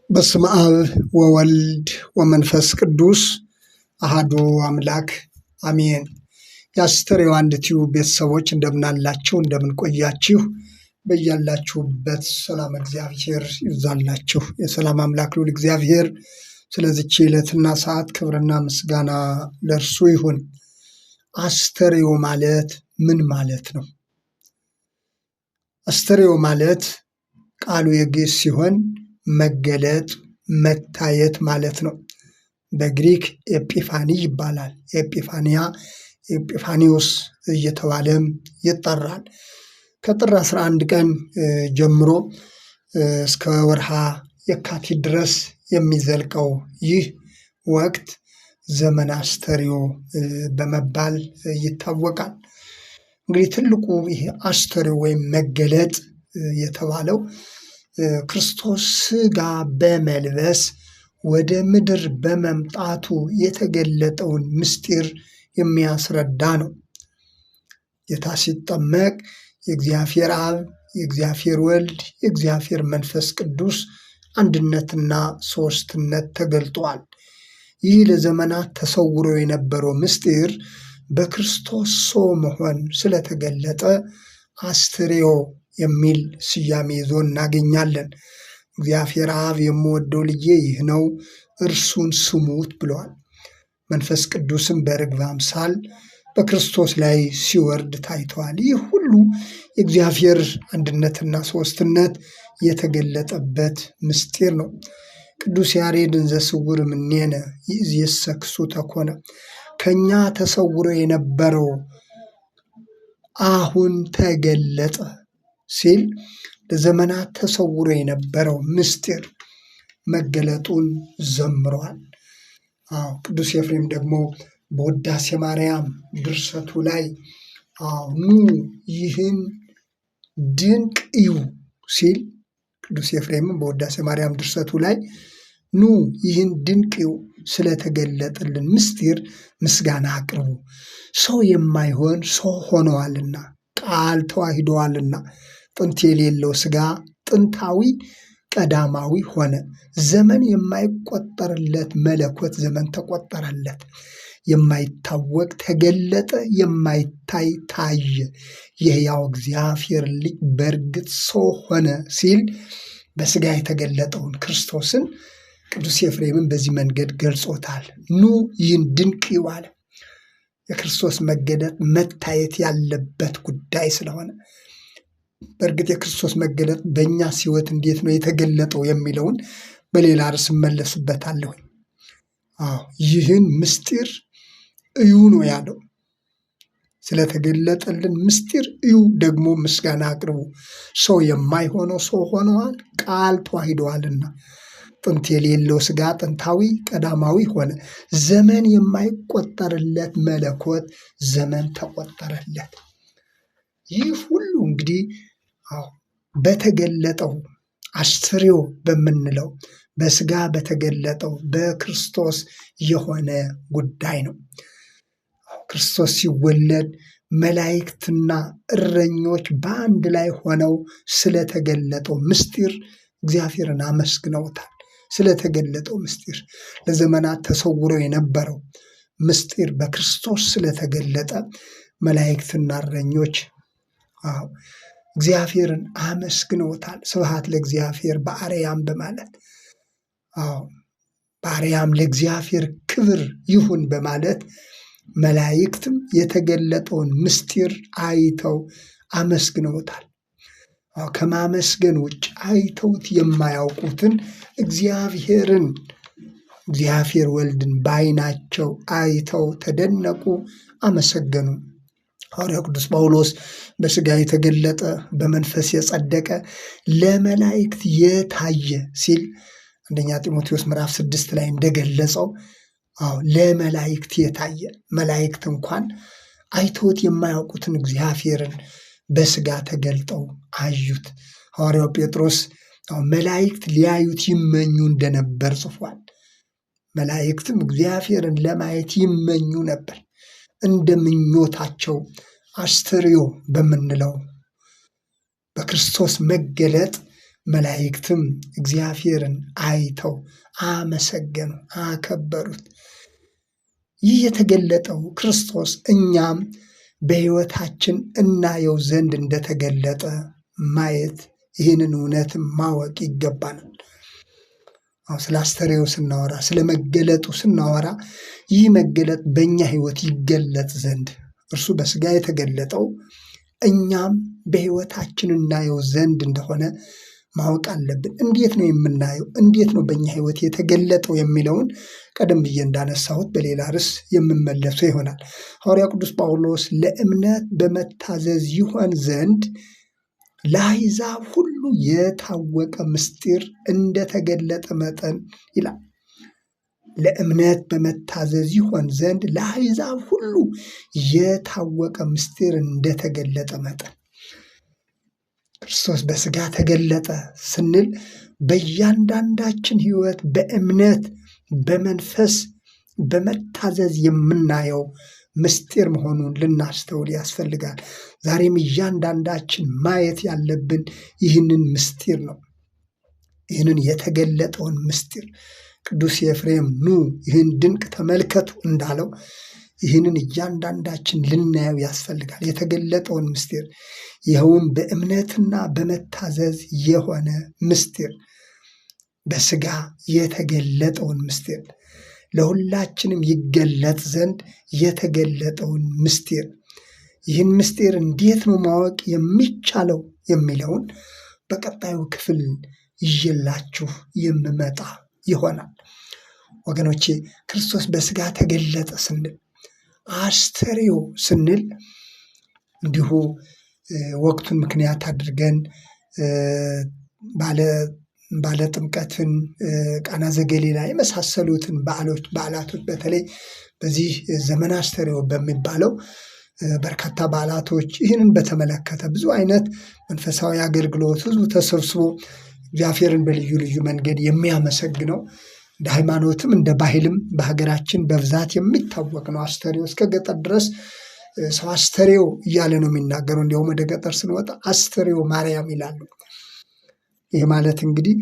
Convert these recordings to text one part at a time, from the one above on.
በስመ አብ ወወልድ ወመንፈስ ቅዱስ አሐዱ አምላክ አሜን። የአስተርእዮ አንድ ቲዩብ ቤተሰቦች እንደምናላችሁ እንደምንቆያችሁ በያላችሁበት ሰላም እግዚአብሔር ይብዛላችሁ። የሰላም አምላክ ልዑል እግዚአብሔር ስለዚች ዕለትና ሰዓት ክብርና ምስጋና ለእርሱ ይሁን። አስተርእዮ ማለት ምን ማለት ነው? አስተርእዮ ማለት ቃሉ የግዕዝ ሲሆን መገለጥ መታየት ማለት ነው። በግሪክ ኤጲፋኒ ይባላል። ኤጲፋኒያ ኤጲፋኒዮስ እየተባለም ይጠራል። ከጥር 11 ቀን ጀምሮ እስከ ወርሃ የካቲት ድረስ የሚዘልቀው ይህ ወቅት ዘመነ አስተርእዮ በመባል ይታወቃል። እንግዲህ ትልቁ ይሄ አስተርእዮ ወይም መገለጥ የተባለው ክርስቶስ ሥጋ በመልበስ ወደ ምድር በመምጣቱ የተገለጠውን ምስጢር የሚያስረዳ ነው። ጌታ ሲጠመቅ የእግዚአብሔር አብ፣ የእግዚአብሔር ወልድ፣ የእግዚአብሔር መንፈስ ቅዱስ አንድነትና ሦስትነት ተገልጧል። ይህ ለዘመናት ተሰውሮ የነበረው ምስጢር በክርስቶስ ሰው መሆን ስለተገለጠ አስተርእዮ የሚል ስያሜ ይዞ እናገኛለን። እግዚአብሔር አብ የምወደው ልጄ ይህ ነው፣ እርሱን ስሙት ብለዋል። መንፈስ ቅዱስም በርግብ አምሳል በክርስቶስ ላይ ሲወርድ ታይተዋል። ይህ ሁሉ የእግዚአብሔር አንድነትና ሦስትነት የተገለጠበት ምስጢር ነው። ቅዱስ ያሬድ እንዘስውር እምኔነ ይእዜሰ ክሱተ ኮነ፣ ከእኛ ተሰውሮ የነበረው አሁን ተገለጠ ሲል ለዘመናት ተሰውሮ የነበረው ምስጢር መገለጡን ዘምሯል። ቅዱስ ኤፍሬም ደግሞ በውዳሴ ማርያም ድርሰቱ ላይ ኑ ይህን ድንቅ እዩ ሲል ቅዱስ ኤፍሬምም በውዳሴ ማርያም ድርሰቱ ላይ ኑ ይህን ድንቅ እዩ፣ ስለተገለጠልን ምስጢር ምስጋና አቅርቡ። ሰው የማይሆን ሰው ሆነዋልና፣ ቃል ተዋሂደዋልና፣ ጥንት የሌለው ሥጋ ጥንታዊ ቀዳማዊ ሆነ። ዘመን የማይቆጠርለት መለኮት ዘመን ተቆጠረለት። የማይታወቅ ተገለጠ፣ የማይታይ ታየ። የሕያው እግዚአብሔር ልጅ በእርግጥ ሰው ሆነ ሲል በሥጋ የተገለጠውን ክርስቶስን ቅዱስ ኤፍሬምን በዚህ መንገድ ገልጾታል። ኑ ይህን ድንቅ እዩ አለ። የክርስቶስ መገለጥ መታየት ያለበት ጉዳይ ስለሆነ በእርግጥ የክርስቶስ መገለጥ በእኛ ሕይወት እንዴት ነው የተገለጠው የሚለውን በሌላ ርዕስ እመለስበታለሁ። ይህን ምስጢር እዩ ነው ያለው። ስለተገለጠልን ምስጢር እዩ፣ ደግሞ ምስጋና አቅርቡ። ሰው የማይሆነው ሰው ሆነዋል፣ ቃል ተዋሂደዋልና። ጥንት የሌለው ሥጋ ጥንታዊ ቀዳማዊ ሆነ። ዘመን የማይቆጠርለት መለኮት ዘመን ተቆጠረለት። ይህ ሁሉ እንግዲህ በተገለጠው አስተርእዮ በምንለው በሥጋ በተገለጠው በክርስቶስ የሆነ ጉዳይ ነው። ክርስቶስ ሲወለድ መላእክትና እረኞች በአንድ ላይ ሆነው ስለተገለጠው ምስጢር እግዚአብሔርን አመስግነውታል። ስለተገለጠው ምስጢር ለዘመናት ተሰውሮ የነበረው ምስጢር በክርስቶስ ስለተገለጠ መላእክትና እረኞች እግዚአብሔርን አመስግነውታል። ስብሐት ለእግዚአብሔር በአርያም በማለት በአርያም ለእግዚአብሔር ክብር ይሁን በማለት መላእክትም የተገለጠውን ምስጢር አይተው አመስግነውታል። ከማመስገን ውጭ አይተውት የማያውቁትን እግዚአብሔርን እግዚአብሔር ወልድን በዓይናቸው አይተው ተደነቁ፣ አመሰገኑ። ሐዋርያው ቅዱስ ጳውሎስ በሥጋ የተገለጠ በመንፈስ የጸደቀ ለመላእክት የታየ ሲል አንደኛ ጢሞቴዎስ ምዕራፍ 6 ላይ እንደገለጸው ለመላእክት የታየ፣ መላእክት እንኳን አይተውት የማያውቁትን እግዚአብሔርን በሥጋ ተገልጠው አዩት። ሐዋርያው ጴጥሮስ መላእክት ሊያዩት ይመኙ እንደነበር ጽፏል። መላእክትም እግዚአብሔርን ለማየት ይመኙ ነበር። እንደ ምኞታቸው አስተርእዮ በምንለው በክርስቶስ መገለጥ መላእክትም እግዚአብሔርን አይተው አመሰገኑ፣ አከበሩት። ይህ የተገለጠው ክርስቶስ እኛም በሕይወታችን እናየው ዘንድ እንደተገለጠ ማየት፣ ይህንን እውነትም ማወቅ ይገባናል። ስለ አስተርእዮ ስናወራ፣ ስለ መገለጡ ስናወራ ይህ መገለጥ በእኛ ሕይወት ይገለጥ ዘንድ እርሱ በሥጋ የተገለጠው እኛም በሕይወታችን እናየው ዘንድ እንደሆነ ማወቅ አለብን። እንዴት ነው የምናየው? እንዴት ነው በእኛ ሕይወት የተገለጠው የሚለውን ቀደም ብዬ እንዳነሳሁት በሌላ ርዕስ የምመለሰው ይሆናል። ሐዋርያው ቅዱስ ጳውሎስ ለእምነት በመታዘዝ ይሆን ዘንድ ለአሕዛብ ሁሉ የታወቀ ምስጢር እንደተገለጠ መጠን ይላል። ለእምነት በመታዘዝ ይሆን ዘንድ ለአሕዛብ ሁሉ የታወቀ ምስጢር እንደተገለጠ መጠን ክርስቶስ በሥጋ ተገለጠ ስንል በእያንዳንዳችን ሕይወት በእምነት በመንፈስ በመታዘዝ የምናየው ምስጢር መሆኑን ልናስተውል ያስፈልጋል። ዛሬም እያንዳንዳችን ማየት ያለብን ይህንን ምስጢር ነው። ይህንን የተገለጠውን ምስጢር ቅዱስ ኤፍሬም ኑ ይህን ድንቅ ተመልከቱ እንዳለው ይህንን እያንዳንዳችን ልናየው ያስፈልጋል። የተገለጠውን ምስጢር፣ ይኸውም በእምነትና በመታዘዝ የሆነ ምስጢር፣ በሥጋ የተገለጠውን ምስጢር፣ ለሁላችንም ይገለጥ ዘንድ የተገለጠውን ምስጢር። ይህን ምስጢር እንዴት ነው ማወቅ የሚቻለው የሚለውን በቀጣዩ ክፍል ይዤላችሁ የምመጣ ይሆናል። ወገኖቼ ክርስቶስ በሥጋ ተገለጠ ስንል አስተርእዮ ስንል እንዲሁ ወቅቱን ምክንያት አድርገን ባለ ጥምቀትን፣ ቃና ዘገሊላ የመሳሰሉትን በዓላቶች በተለይ በዚህ ዘመነ አስተርእዮ በሚባለው በርካታ በዓላቶች ይህንን በተመለከተ ብዙ አይነት መንፈሳዊ አገልግሎት ሕዝቡ ተሰብስቦ እግዚአብሔርን በልዩ ልዩ መንገድ የሚያመሰግነው እንደ ሃይማኖትም እንደ ባህልም በሀገራችን በብዛት የሚታወቅ ነው። አስተርእዮ እስከ ገጠር ድረስ ሰው አስተርእዮ እያለ ነው የሚናገረው። እንዲያውም ወደ ገጠር ስንወጣ አስተርእዮ ማርያም ይላሉ። ይህ ማለት እንግዲህ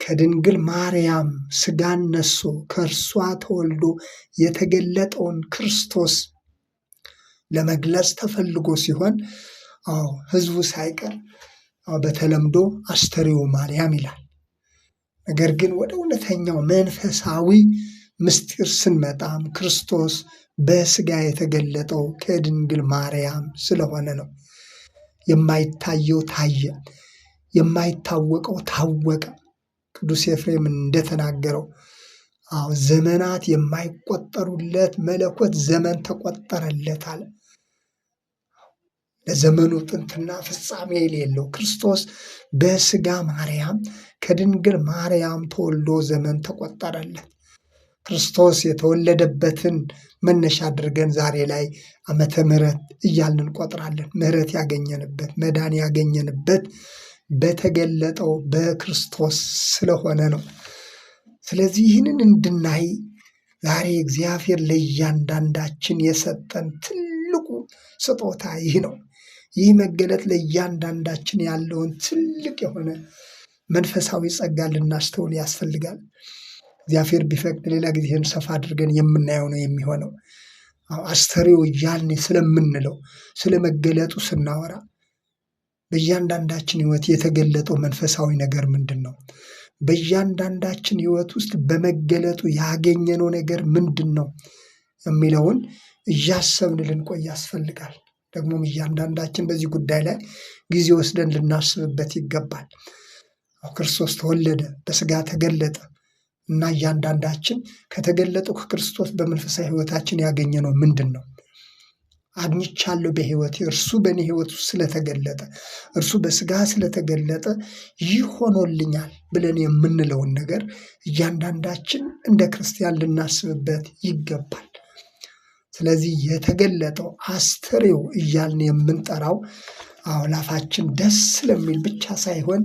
ከድንግል ማርያም ሥጋን ነሶ ከእርሷ ተወልዶ የተገለጠውን ክርስቶስ ለመግለጽ ተፈልጎ ሲሆን ሕዝቡ ሳይቀር በተለምዶ አስተርእዮ ማርያም ይላል። ነገር ግን ወደ እውነተኛው መንፈሳዊ ምስጢር ስንመጣም ክርስቶስ በሥጋ የተገለጠው ከድንግል ማርያም ስለሆነ ነው። የማይታየው ታየ፣ የማይታወቀው ታወቀ። ቅዱስ ኤፍሬም እንደተናገረው ዘመናት የማይቆጠሩለት መለኮት ዘመን ተቆጠረለት አለ። ለዘመኑ ጥንትና ፍጻሜ የሌለው ክርስቶስ በሥጋ ማርያም ከድንግል ማርያም ተወልዶ ዘመን ተቆጠረለት። ክርስቶስ የተወለደበትን መነሻ አድርገን ዛሬ ላይ ዓመተ ምሕረት እያልን እንቆጥራለን። ምሕረት ያገኘንበት መዳን ያገኘንበት በተገለጠው በክርስቶስ ስለሆነ ነው። ስለዚህ ይህንን እንድናይ ዛሬ እግዚአብሔር ለእያንዳንዳችን የሰጠን ትልቁ ስጦታ ይህ ነው። ይህ መገለጥ ለእያንዳንዳችን ያለውን ትልቅ የሆነ መንፈሳዊ ጸጋ ልናስተውል ያስፈልጋል። እግዚአብሔር ቢፈቅድ ሌላ ጊዜን ሰፋ አድርገን የምናየው ነው የሚሆነው። አስተርእዮ እያልን ስለምንለው ስለ መገለጡ ስናወራ በእያንዳንዳችን ሕይወት የተገለጠው መንፈሳዊ ነገር ምንድን ነው? በእያንዳንዳችን ሕይወት ውስጥ በመገለጡ ያገኘነው ነገር ምንድን ነው የሚለውን እያሰብን ልንቆይ ያስፈልጋል። ደግሞም እያንዳንዳችን በዚህ ጉዳይ ላይ ጊዜ ወስደን ልናስብበት ይገባል። ክርስቶስ ተወለደ፣ በሥጋ ተገለጠ እና እያንዳንዳችን ከተገለጠው ከክርስቶስ በመንፈሳዊ ሕይወታችን ያገኘነው ምንድን ነው? አግኝቻለሁ በሕይወቴ እርሱ በእኔ ሕይወት ውስጥ ስለተገለጠ፣ እርሱ በሥጋ ስለተገለጠ ይህ ሆኖልኛል ብለን የምንለውን ነገር እያንዳንዳችን እንደ ክርስቲያን ልናስብበት ይገባል። ስለዚህ የተገለጠው አስተርእዮ እያልን የምንጠራው ላፋችን ደስ ስለሚል ብቻ ሳይሆን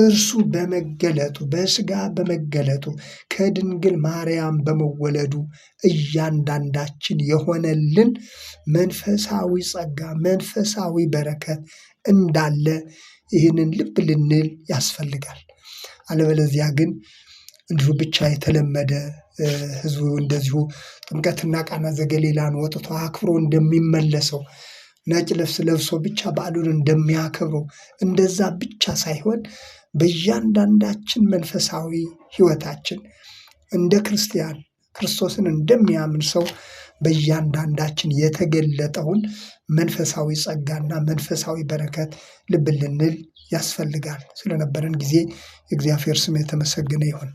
እርሱ በመገለጡ በሥጋ በመገለጡ ከድንግል ማርያም በመወለዱ እያንዳንዳችን የሆነልን መንፈሳዊ ጸጋ መንፈሳዊ በረከት እንዳለ ይህንን ልብ ልንል ያስፈልጋል። አለበለዚያ ግን እንዲሁ ብቻ የተለመደ ህዝቡ እንደዚሁ ጥምቀትና ቃና ዘገሊላን ወጥቶ አክብሮ እንደሚመለሰው ነጭ ልብስ ለብሶ ብቻ በዓሉን እንደሚያከብረው እንደዛ ብቻ ሳይሆን በእያንዳንዳችን መንፈሳዊ ህይወታችን እንደ ክርስቲያን ክርስቶስን እንደሚያምን ሰው በእያንዳንዳችን የተገለጠውን መንፈሳዊ ጸጋና መንፈሳዊ በረከት ልብ ልንል ያስፈልጋል። ስለነበረን ጊዜ የእግዚአብሔር ስም የተመሰገነ ይሁን።